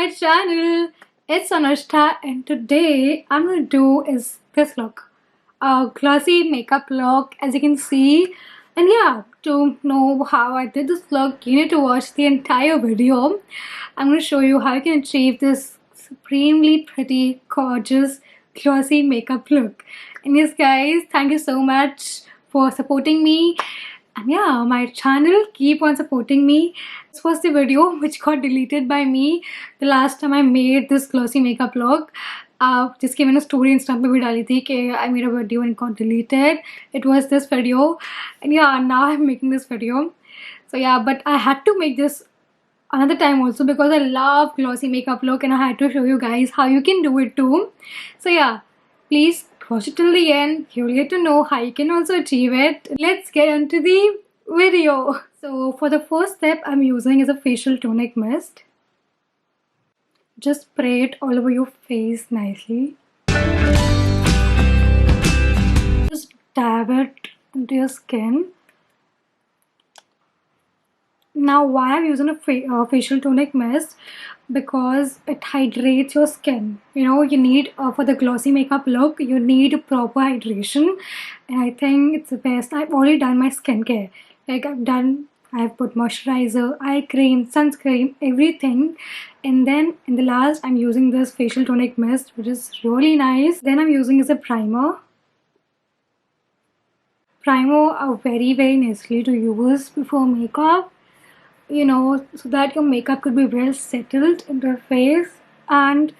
my channel. It's Anushka and today I'm gonna do is this look. A glossy makeup look as you can see. And yeah, to know how I did this look, you need to watch the entire video. I'm gonna show you how you can achieve this supremely pretty, gorgeous, glossy makeup look. And yes guys, thank you so much for supporting me. And yeah, my channel, keep on supporting me. This was the video which got deleted by me the last time I made this glossy makeup look. जिसकी मैंने story Insta पे भी डाली थी कि I made a video and it got deleted. It was this video, and yeah, now I'm making this video. So yeah, but I had to make this another time also because I love glossy makeup look and I had to show you guys how you can do it too. So yeah, please watch it till the end. You'll get to know how you can also achieve it. Let's get into the video. So for the first step, I'm using is a facial tonic mist. Just spray it all over your face nicely. Just dab it into your skin. Now why I'm using a facial tonic mist? Because it hydrates your skin. You know, you need for the glossy makeup look, you need proper hydration, and I think it's the best. I've already done my skincare. Like I've put moisturizer, eye cream, sunscreen, everything, and then in the last I'm using this facial tonic mist, which is really nice. Then I'm using as a primer. Primer are very nicely to use before makeup, you know, so that your makeup could be well settled into your face, and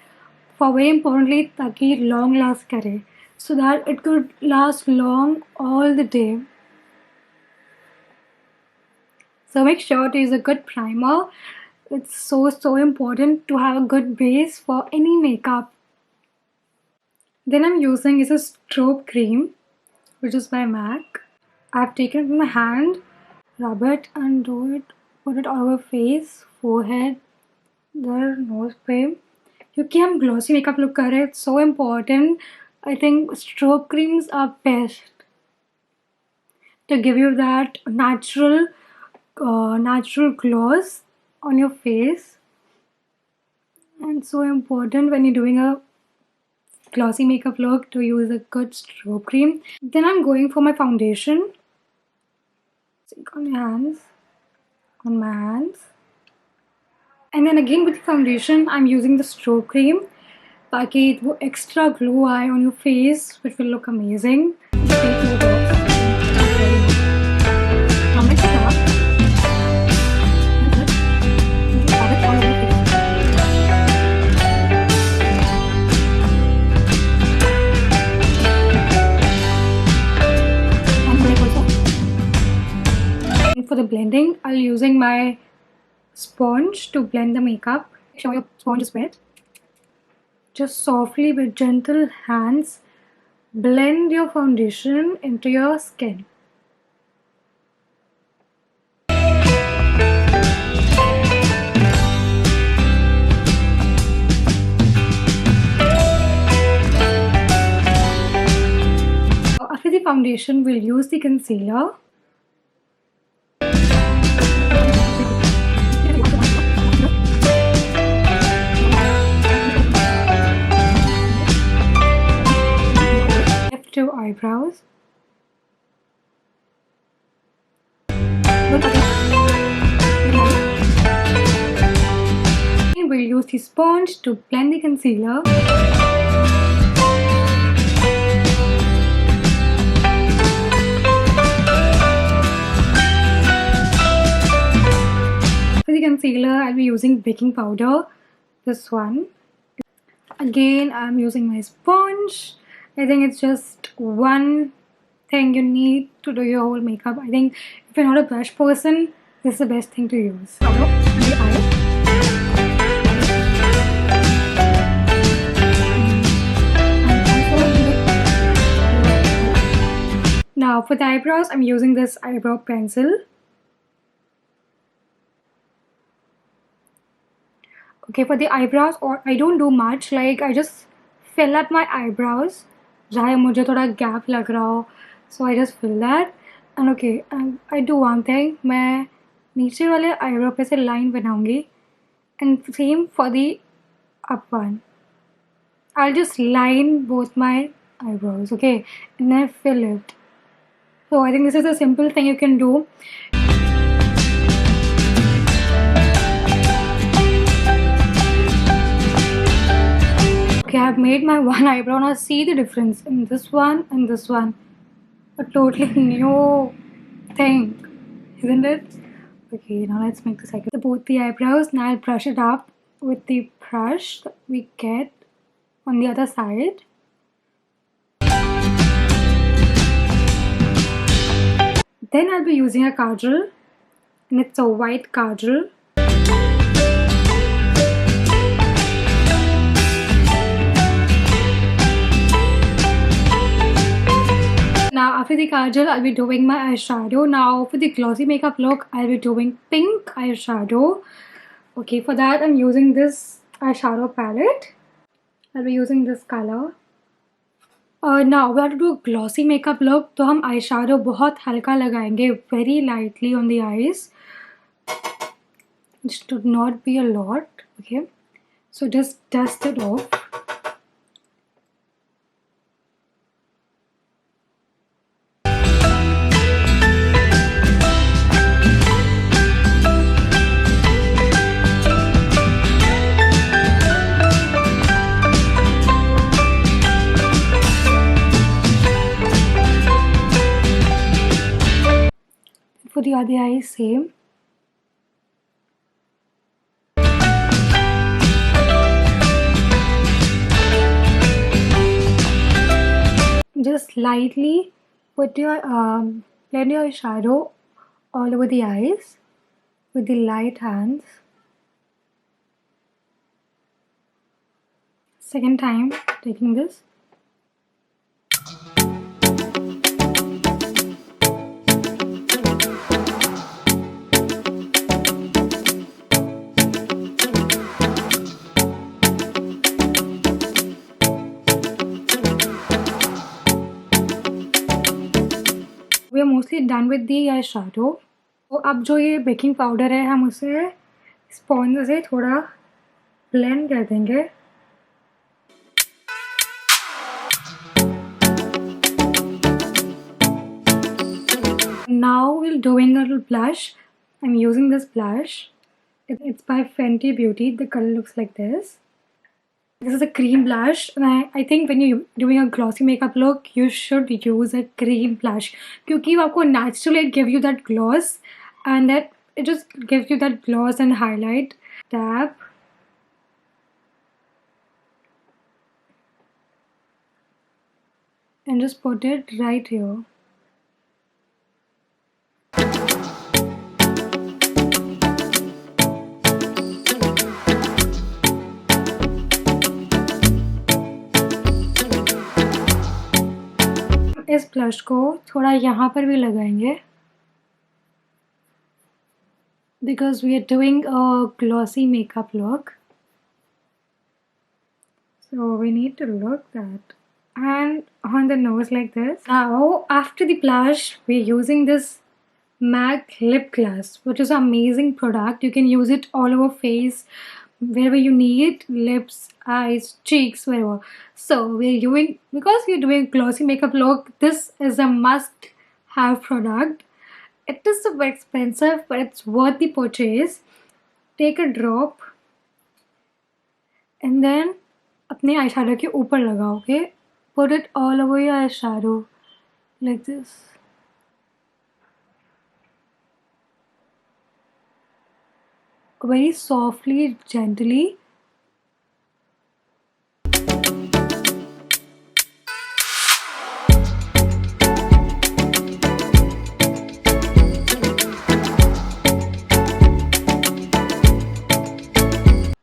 for very importantly taki long last kare, so that it could last long all the day. So make sure to use a good primer. It's so important to have a good base for any makeup. Then I'm using is a strobe cream, which is by MAC. I've taken it in my hand, rub it and do it, put it all over face, forehead, their nose पे. क्योंकि हम glossy makeup look कर रहे हैं, it's so important. I think strobe creams are best to give you that natural gloss on your face, and so important when you're doing a glossy makeup look to use a good strobe cream. Then I'm going for my foundation. On your hands, on my hands, and then again with the foundation I'm using the strobe cream ताकि वो extra glow आए on your face, which will look amazing. For the blending, I'll using my sponge to blend the makeup. Make sure your sponge is wet. Just softly with gentle hands blend your foundation into your skin. After the foundation, we'll use the concealer. To eyebrows. And we'll use the sponge to blend the concealer. For the concealer, I'll be using baking powder. This one. Again, I'm using my sponge. I think it's just one thing you need to do your whole makeup. I think if you're not a brush person, this is the best thing to use. Now for the eyebrows, I'm using this eyebrow pencil. Okay, for the eyebrows, or I don't do much, like I just fill up my eyebrows. जहाँ मुझे थोड़ा gap लग रहा हो, so I just fill that. And okay, I do one thing. मैं नीचे वाले eyebrow पे से line बनाऊंगी, and same for the up one. I'll just line both my eyebrows, okay? And then fill it. So I think this is a simple thing you can do. Okay, I've made my one eyebrow. Now see the difference in this one and this one. A totally new thing, isn't it? Okay, now let's make the second. Both the eyebrows. Now I'll brush it up with the brush that we get on the other side. Then I'll be using a kajal, and it's a white kajal. Now after the kajal, I'll be doing my eyeshadow. Now for the glossy makeup look, I'll be doing pink eyeshadow. Okay, for that I'm using this eyeshadow palette. I'll be using this color. Now we have to do a glossy makeup look, तो हम eyeshadow बहुत हल्का लगाएंगे, very lightly on the eyes. It should not be a lot, okay? So just dust it off. For the other eye, same. Just lightly put your blend your shadow all over the eyes with the light hands. Second time taking this. We are mostly done with the eyeshadow. तो अब जो ये baking powder है हम उसे sponge से थोड़ा blend कर देंगे. Now we're doing a little blush. I'm using this blush. It's by Fenty Beauty. The color looks like this. This is a cream blush, and I think when you're doing a glossy makeup look, you should use a cream blush क्योंकि वो आपको naturally give you that gloss, and that it just gives you that gloss and highlight. Tap. And just put it right here. इस blush को थोड़ा यहाँ पर भी लगाएंगे because we are doing a glossy makeup look, so we need to look that, and on the nose like this. Now after the blush, we're using this MAC lip gloss, which is an amazing product. You can use it all over face, wherever you need, lips, eyes, cheeks, wherever. So we're doing, because we're doing glossy makeup look, this is a must have product. It is super expensive, but it's worth the purchase. Take a drop and then अपने eyeshadow के ऊपर लगाओ, okay? Put it all over your eyeshadow like this. Very softly, gently.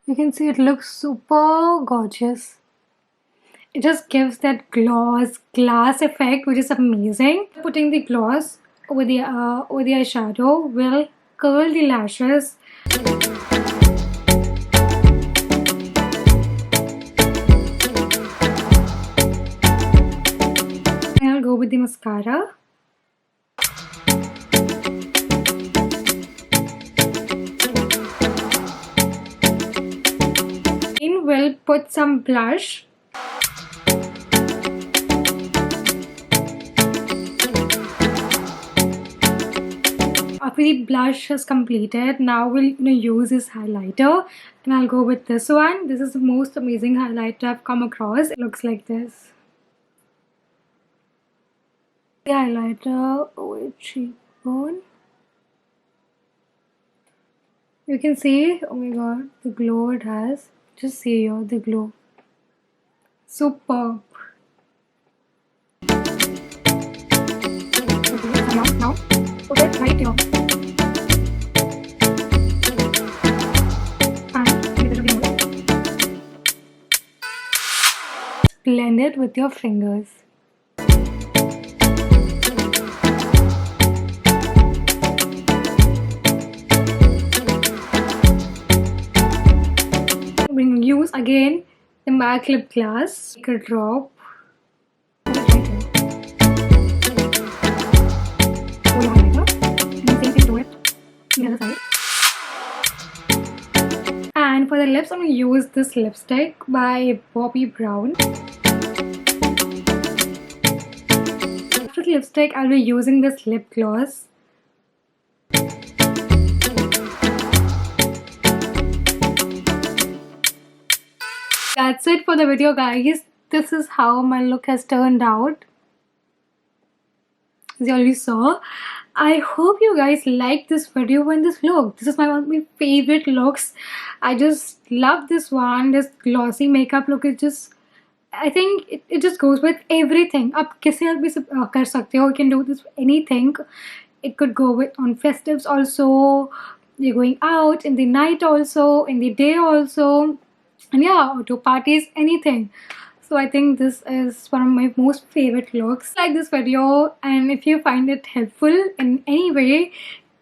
You can see it looks super gorgeous. It just gives that glass effect, which is amazing. Putting the gloss over the eyeshadow will curl the lashes. And I'll go with the mascara. then we'll put some blush. After the blush is completed, now we'll use this highlighter, and I'll go with this one. This is the most amazing highlighter I've come across. It looks like this. The highlighter with cheekbone. You can see, oh my god, the glow it has. Just see here, the glow. Superb. Okay, now put it right here. Blend it with your fingers. We're going to use again the MAC lip gloss. Take a drop. Put it right here. Hold your highlighter and same thing to it on the other side. And for the lips, I'm going to use this lipstick by Bobbi Brown. After the lipstick, I'll be using this lip gloss. That's it for the video, guys. This is how my look has turned out. As you already saw, I hope you guys like this video and this look. This is one of my favorite looks. I just love this one. This glossy makeup look is just, I think it just goes with everything. आप किसी और भी कर सकते हो. You can do this with anything. It could go with on festives also. You're going out in the night also, in the day also, and yeah, to parties, anything. So I think this is one of my most favorite looks. Like this video, and if you find it helpful in any way,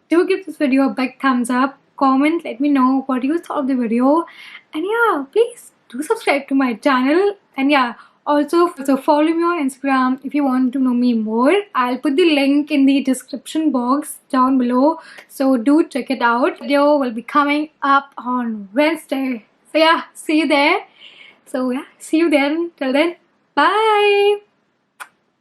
do give this video a big thumbs up. Comment, let me know what you thought of the video, and yeah, please do subscribe to my channel. And yeah, also follow me on Instagram if you want to know me more. I'll put the link in the description box down below, so do check it out. Video will be coming up on Wednesday. So yeah, see you there. So yeah, see you then. Till then, bye.